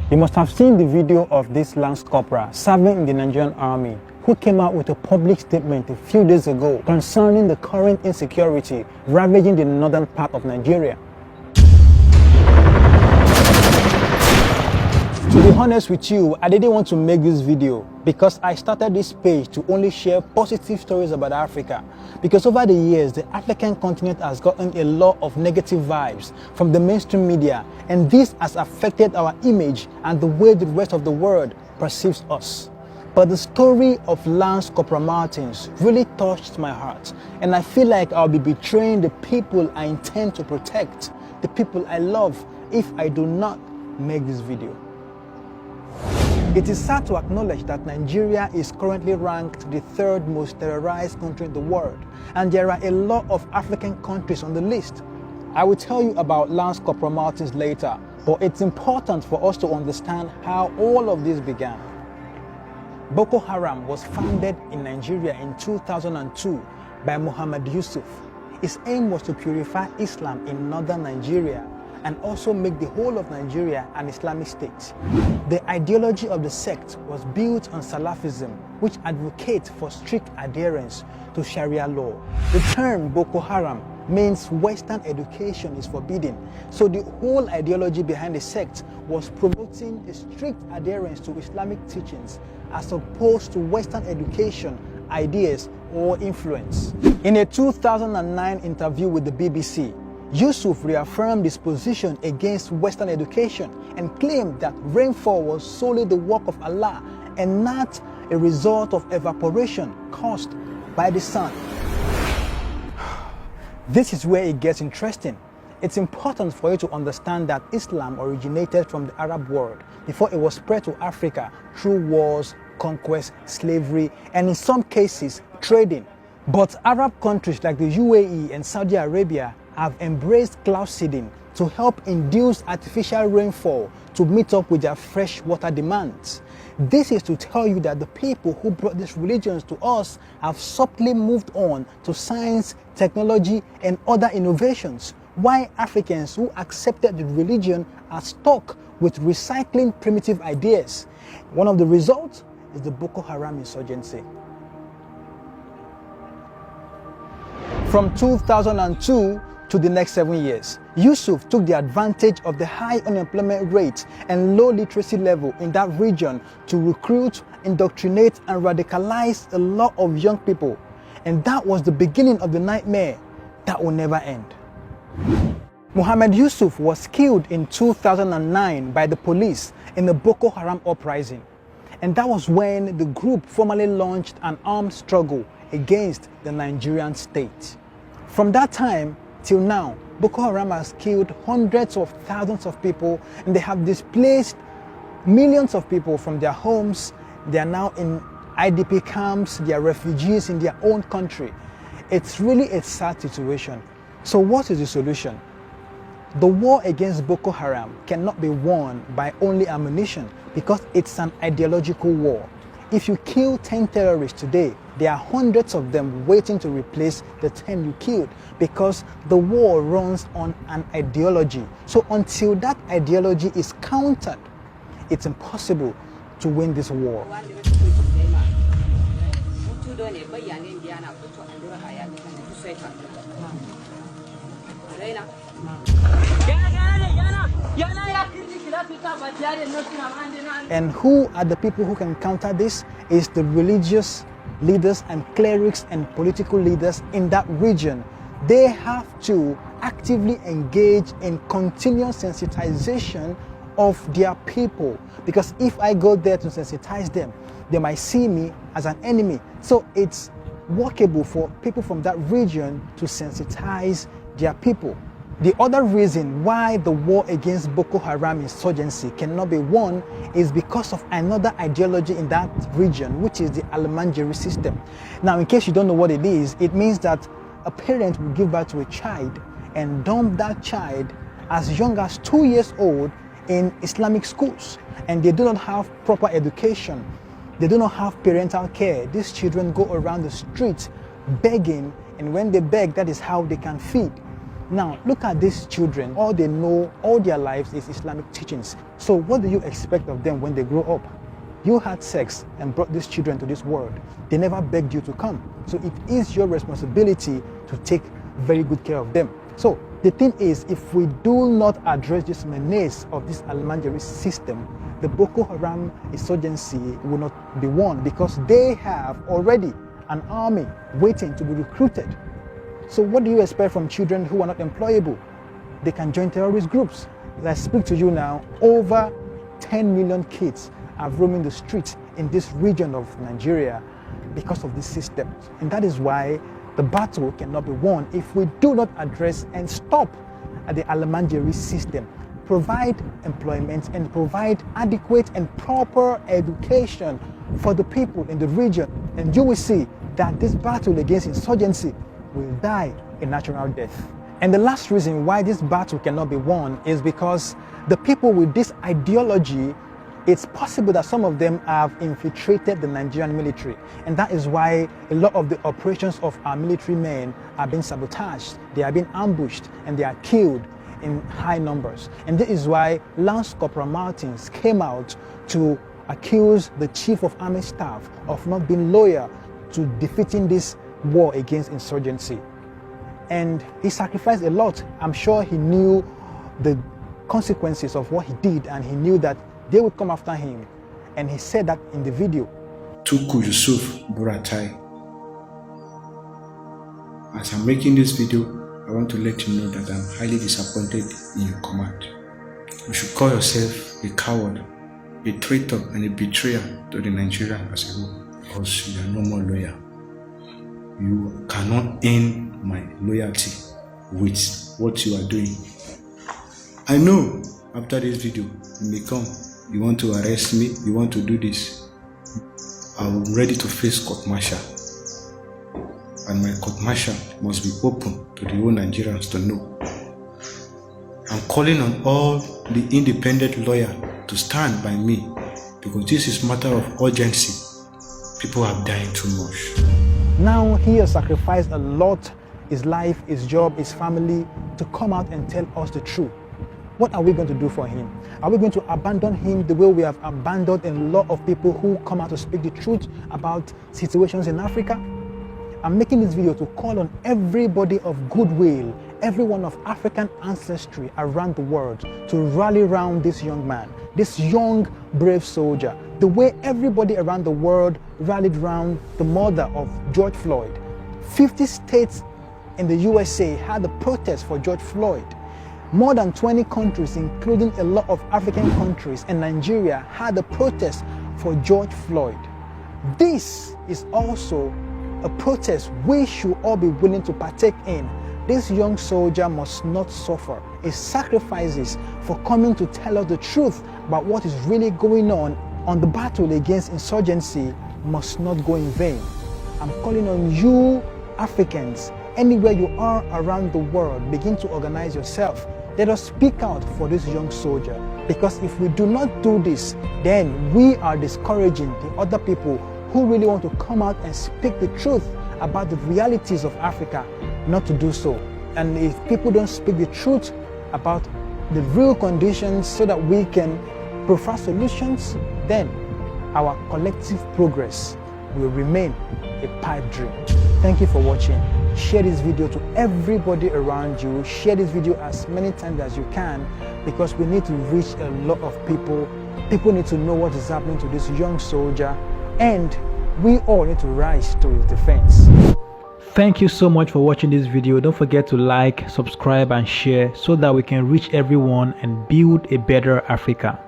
You must have seen the video of this Lance Corporal serving in the Nigerian army who came out with a public statement a few days ago concerning the current insecurity ravaging the northern part of Nigeria. To be honest with you, I didn't want to make this video because I started this page to only share positive stories about Africa. Because over the years, the African continent has gotten a lot of negative vibes from the mainstream media, and this has affected our image and the way the rest of the world perceives us. But the story of Lance Corporal Martins really touched my heart, and I feel like I'll be betraying the people I intend to protect, the people I love, if I do not make this video. It is sad to acknowledge that Nigeria is currently ranked the third most terrorized country in the world, and there are a lot of African countries on the list. I will tell you about Lance Corporal Martins later, but it's important for us to understand how all of this began. Boko Haram was founded in Nigeria in 2002 by Muhammad Yusuf. His aim was to purify Islam in northern Nigeria and also make the whole of Nigeria an Islamic state. The ideology of the sect was built on Salafism, which advocates for strict adherence to Sharia law. The term Boko Haram means Western education is forbidden, so the whole ideology behind the sect was promoting a strict adherence to Islamic teachings as opposed to Western education, ideas, or influence. In a 2009 interview with the BBC, Yusuf reaffirmed his position against Western education and claimed that rainfall was solely the work of Allah and not a result of evaporation caused by the sun. This is where it gets interesting. It's important for you to understand that Islam originated from the Arab world before it was spread to Africa through wars, conquest, slavery, and in some cases, trading. But Arab countries like the UAE and Saudi Arabia have embraced cloud seeding to help induce artificial rainfall to meet up with their fresh water demands. This is to tell you that the people who brought these religions to us have subtly moved on to science, technology, and other innovations, while Africans who accepted the religion are stuck with recycling primitive ideas. One of the results is the Boko Haram insurgency. From 2002 to the next 7 years, Yusuf took the advantage of the high unemployment rate and low literacy level in that region to recruit, indoctrinate, and radicalize a lot of young people. And that was the beginning of the nightmare that will never end. Muhammad Yusuf was killed in 2009 by the police in the Boko Haram uprising. And that was when the group formally launched an armed struggle against the Nigerian state. From that time till now, Boko Haram has killed hundreds of thousands of people, and they have displaced millions of people from their homes. They are now in IDP camps, they are refugees in their own country. It's really a sad situation. So what is the solution? The war against Boko Haram cannot be won by only ammunition because it's an ideological war. If you kill 10 terrorists today, there are hundreds of them waiting to replace the 10 you killed because the war runs on an ideology. So until that ideology is countered, it's impossible to win this war. And who are the people who can counter this? Is the religious leaders and clerics and political leaders in that region. They have to actively engage in continuous sensitization of their people, because if I go there to sensitize them, they might see me as an enemy. So it's workable for people from that region to sensitize their people. The other reason why the war against Boko Haram insurgency cannot be won is because of another ideology in that region, which is the Almanjiri system. Now, in case you don't know what it is, it means that a parent will give birth to a child and dump that child as young as 2 years old in Islamic schools, and they do not have proper education. They do not have parental care. These children go around the streets begging, and when they beg, that is how they can feed. Now, look at these children. All they know all their lives is Islamic teachings. So what do you expect of them when they grow up? You had sex and brought these children to this world. They never begged you to come. So it is your responsibility to take very good care of them. So the thing is, if we do not address this menace of this Almanjari system, the Boko Haram insurgency will not be won, because they have already an army waiting to be recruited. So what do you expect from children who are not employable? They can join terrorist groups. As I speak to you now, over 10 million kids are roaming the streets in this region of Nigeria because of this system. And that is why the battle cannot be won if we do not address and stop the Almanjari system, provide employment and provide adequate and proper education for the people in the region. And you will see that this battle against insurgency will die a natural death. And the last reason why this battle cannot be won is because the people with this ideology, it's possible that some of them have infiltrated the Nigerian military. And that is why a lot of the operations of our military men are being sabotaged. They are being ambushed and they are killed in high numbers. And this is why Lance Corporal Martins came out to accuse the Chief of Army Staff of not being loyal to defeating this war against insurgency. And he sacrificed a lot. I'm sure he knew the consequences of what he did, and he knew that they would come after him. And he said that in the video. Tuku Yusuf Buratai. As I'm making this video, I want to let you know that I'm highly disappointed in your command. You should call yourself a coward, a traitor, and a betrayer to the Nigerian as a whole, because you are no more loyal. You cannot earn my loyalty with what you are doing. I know after this video, you may come, you want to arrest me, you want to do this. I'm ready to face court-martial. And my court-martial must be open to the whole Nigerians to know. I'm calling on all the independent lawyers to stand by me, because this is a matter of urgency. People are dying too much. Now he has sacrificed a lot, his life, his job, his family, to come out and tell us the truth. What are we going to do for him? Are we going to abandon him the way we have abandoned a lot of people who come out to speak the truth about situations in Africa? I'm making this video to call on everybody of goodwill, everyone of African ancestry around the world, to rally around this young man, this young, brave soldier, the way everybody around the world rallied around the murder of George Floyd. 50 states in the USA had a protest for George Floyd. More than 20 countries, including a lot of African countries and Nigeria, had a protest for George Floyd. This is also a protest we should all be willing to partake in. This young soldier must not suffer. His sacrifices for coming to tell us the truth about what is really going on the battle against insurgency must not go in vain. I'm calling on you, Africans, anywhere you are around the world, begin to organize yourself. Let us speak out for this young soldier, because if we do not do this, then we are discouraging the other people who really want to come out and speak the truth about the realities of Africa not to do so. And if people don't speak the truth about the real conditions so that we can provide solutions, then our collective progress will remain a pipe dream. Thank you for watching. Share this video to everybody around you. Share this video as many times as you can, because we need to reach a lot of people. People need to know what is happening to this young soldier, and we all need to rise to his defense. Thank you so much for watching this video. Don't forget to like, subscribe and share so that we can reach everyone and build a better Africa.